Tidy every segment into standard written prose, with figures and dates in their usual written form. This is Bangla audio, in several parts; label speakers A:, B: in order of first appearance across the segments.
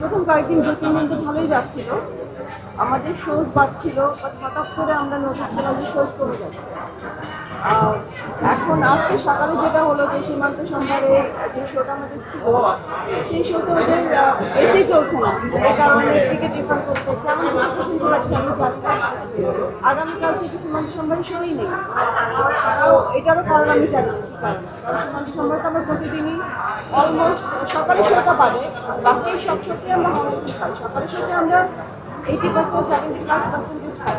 A: প্রথম কয়েকদিন ২-৩ দিন তো ভালোই যাচ্ছিল। আমাদের শোজ বাড়ছিল, বাট হঠাৎ করে আমরা নোটিস পেলাম যে শোজ কমে যাচ্ছে। এখন আজকে সকালে যেটা হলো যে সীমান্ত সম্ভারের যে শোটা আমাদের ছিল, সেই শোতে ওদের এসি চলছে না, এই কারণে টিকিট রিফান্ড করতে হচ্ছে। এমন কিছু শুনতে পাচ্ছি, আমি জানি না হয়েছে। আগামীকাল থেকে সীমান্ত সম্ভারে শোই নেই। তো এটারও কারণ আমি জানি না কী কারণ, কারণ সীমান্ত সম্ভার তো আমরা প্রতিদিনই অলমোস্ট সকালে শোটা পারে, বাকি সব শোতে আমরা হাউসফুল পাই। সকালে শোতে আমরা 80%, 70+% পাই।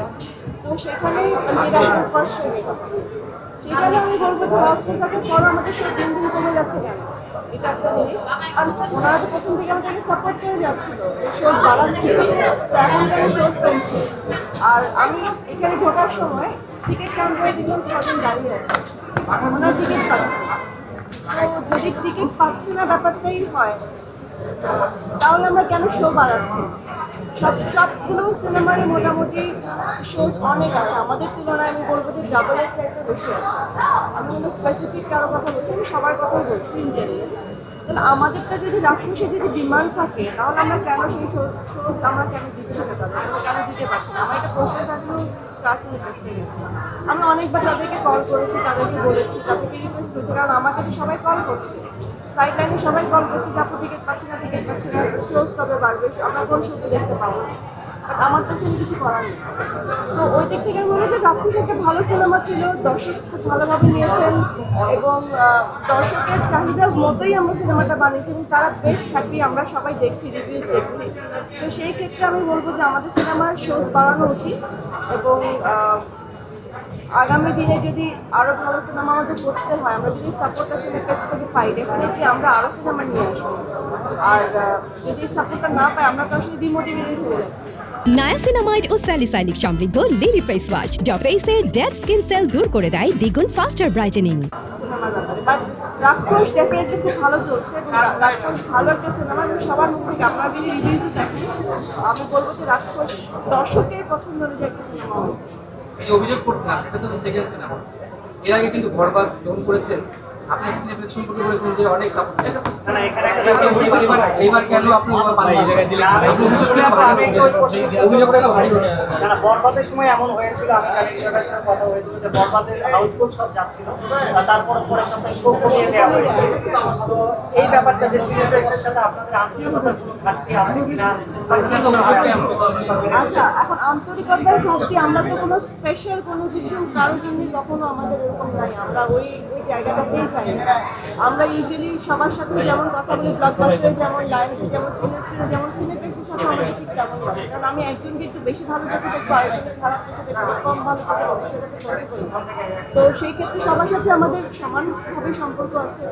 A: তো সেখানে যেটা একদম ফার্স্ট শো মেকআপ, সেখানে আমি বলবো যে হাউসফুল থাকার পরও আমাদের সেই দিন দিন কমে যাচ্ছে কেন, এটা একটা জিনিস। আর ওনারা তো প্রথম থেকে আমাদেরকে সাপোর্ট করে যাচ্ছিল, শোজ বাড়াচ্ছিল, তো এখন কেন শোজ কমছে। আর আমি এখানে ঢোকার সময় টিকিট কাউন্টারে দেখলাম 6 জন দাঁড়িয়ে আছে, ওনারা টিকিট পাচ্ছে না। তো যদি টিকিট পাচ্ছে না ব্যাপারটাই হয়, তাহলে আমরা কেন শো বাড়াচ্ছি? সবগুলো সিনেমারই মোটামুটি শোজ অনেক আছে, আমাদের তুলনায় আমি বলবো যে ডাবলের চাইতে বেশি আছে। আমি কোনো স্পেসিফিক কারো কথা বলছি, আমি সবার কথাই বলছি ইন জেনারেল। তাহলে আমাদেরটা যদি রাক্ষসে যদি ডিমান্ড থাকে, তাহলে আমরা কেন সেই শোজ আমরা কেন দিচ্ছি না তাদের, আমরা কেন দিতে পারছি না? আমার একটা প্রশ্নটা এখনো স্টার সিনেপ্লেক্সে গেছে। আমি অনেকবার তাদেরকে কল করেছি, তাদেরকে বলেছি, তাদেরকে রিকোয়েস্ট করেছি, কারণ আমাকে তো সবাই কল করছে, সাইড লাইনে সবাই কল করছে যে আপু টিকিট পাচ্ছি না, টিকিট পাচ্ছি না, শোজ কবে বাড়বে, আমরা কোন শোতে দেখতে পাবো। বাট আমার তো কোনো কিছু করার নেই। তো ওই দিক থেকে আমি বলবো যে রাক্ষস একটা ভালো সিনেমা ছিল, দর্শক খুব ভালোভাবে নিয়েছেন এবং দর্শকের চাহিদার মতোই আমরা সিনেমাটা বানিয়েছি এবং তারা বেশ হ্যাপি, আমরা সবাই দেখছি, রিভিউজ দেখছি। তো সেই ক্ষেত্রে আমি বলবো যে আমাদের সিনেমার শোজ বাড়ানো উচিত এবং আগামী দিনে যদি আরও ভালো সিনেমা আমাদের করতে হয়, আমরা যদি সাপোর্টটা সিনেপ্লেক্স থেকে পাই, ডেফিনেটলি আমরা আরও সিনেমা নিয়ে আসবো। আর যদি সাপোর্টটা না পাই, আমরা তো আসলে ডিমোটিভেটেড হয়ে যাচ্ছি।
B: নায়াসিনামাইড ও স্যালিসাইলিক সমৃদ্ধ লিলি ফেস ওয়াশ যা ফেসের ডেড স্কিন সেল দূর করে দেয় দ্বিগুণ ফাস্টার ব্রাইটেনিং।
A: সিনেমার ব্যাপারে বাট রাক্ষস ডেফিনেটলি খুব ভালো চলছে এবং রাক্ষস ভালো একটা সিনেমা এবং সবার মুখ থেকে আপনারা যদি রিভিউজও দেখেন, আমি বলবো যে রাক্ষস দর্শকের পছন্দ অনুযায়ী একটা সিনেমা হয়েছে।
C: এই অভিযোগ করছেন আপনি, এটা তো সেকেন্ড সিনেমা। এর আগে কিন্তু ঘরবাদ যখন করেছেন, আপনি সিনেপ্লেক্স সম্পর্কে বলেছেন যে অনেক সাপোর্ট। এইবার কেন আপনি অভিযোগটা ভারী হচ্ছে?
D: বরবাদের সময় এমন হয়েছিল, আমি জানি বিষয়টার সাথে কথা হয়েছিল যে বরবাদের হাউসফুল সব যাচ্ছিল, তারপর পরে সপ্তাহে শো কমিয়ে দেওয়া হয়েছে। তো এই ব্যাপারটা যে সিনেপ্লেক্সের সাথে আপনাদের আন্তরিকতার কোনো ঘাটতি আছে কিনা?
A: আচ্ছা, এখন আন্তরিকতার ঘাটতি, আমরা তো কোনো স্পেশাল কোনো কিছু কারোর জন্য কখনো আমাদের এরকম নাই, আমরা ওই জায়গাটাতেই চাই না। আমরা ইউজুয়ালি সবার সাথে যেমন কথা বলি, ব্লকবাস্টারে যেমন, লায়েন্সে যেমন, সিনেস্ক্রিনে যেমন, সিনেপ্লেক্সের সাথে আমাদের ঠিক তেমনই আছে। কারণ আমি একজনকে একটু বেশি ভালো চোখে দেখবো, আরেকজনকে খারাপ চোখে দেখবো, কম ভালো চোখে দেখবো, সেটা তো পসিবল না। তো সেই ক্ষেত্রে সবার সাথে আমাদের সমানভাবে সম্পর্ক আছে।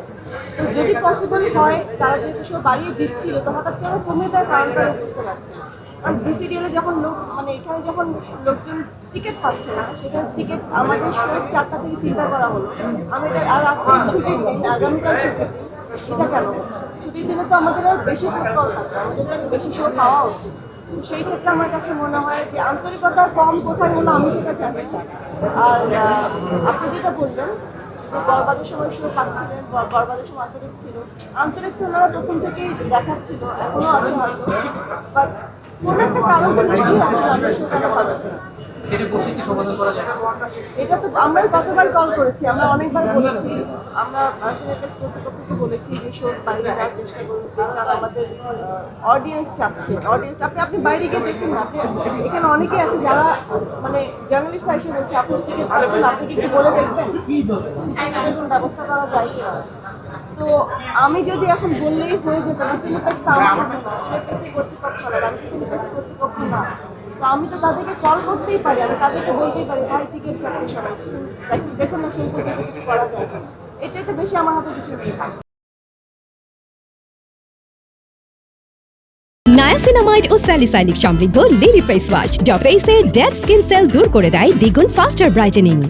A: তো যদি পসিবল হয়, তারা যেহেতু সব বাড়িয়ে দিচ্ছিল, তো হঠাৎ করে কমে দেয়, কারণটা আমি বুঝতে পারছি না। কারণ বিসিডিএলে যখন মানে এখানে যখন লোকজন টিকিট পাচ্ছে না, সেখানে টিকিট আমাদের শো 4টা থেকে 3টা করা হলো। আমি এটা আর আজকে ছুটির দিন, আগামীকাল ছুটির দিন, এটা কেন হচ্ছে? ছুটির দিনে তো আমাদের আর বেশি ফুটবল থাকবে, আমাদের আরও বেশি শো পাওয়া উচিত। তো সেই ক্ষেত্রে আমার কাছে মনে হয় যে আন্তরিকতা কম কোথায় হলো আমি সেটা জানি না। আর আপনি যেটা বললেন যে বরবাদের সময় শো পাচ্ছিলেন, বরবাদের সময় আন্তরিক ছিল, আন্তরিক তো ওনারা প্রথম থেকেই দেখাচ্ছিল, এখনও আছে হয়তো, বাট কোনো একটা কারণ তো নিশ্চয়ই আছে যে আমরা শো কেন পাচ্ছি না।
C: এটা বসে কি সমাধান করা যায়?
A: এটা তো আমরা কতবার কল করেছি, আমরা অনেকবার বলেছি, আমরা সিনেপ্লেক্স কর্তৃপক্ষকে বলেছি যে শোজ বাড়িয়ে দেওয়ার চেষ্টা করুন প্লিজ, কারণ আমাদের অডিয়েন্স চাচ্ছে। অডিয়েন্স আপনি বাইরে গিয়ে দেখুন না, আপনি এখানে অনেকেই আছে যারা মানে জার্নালিস্টরা এসে বলছে আপনি টিকিট পাচ্ছেন, আপনি কি একটু বলে দেখবেন টিকিটের কোনো ব্যবস্থা করা যায় কিনা। তো আমি যদি এখন বললেই হয়ে যেত না, সিনেপ্লেক্স তো আমার না, সিনেপ্লেক্সের কর্তৃপক্ষ না, আমি কি সিনেপ্লেক্স কর্তৃপক্ষ না। তো আমি তো তাদেরকে কল করতেই পারি, আমি তাদেরকে বলতেই পারি ভাই টিকিট চাচ্ছে সবাই, দেখুন না সেই পর্যন্ত কিছু করা যায় কিনা। এর চাইতে বেশি আমার হাতে কিছু নেই।
B: নায়াসিনামাইড ও স্যালিসাইলিক সমৃদ্ধ লিলি ফেস ওয়াশ যা ফেসের ডেড স্কিন সেল দূর করে দেয় দ্বিগুণ ফাস্টার ব্রাইটেনিং।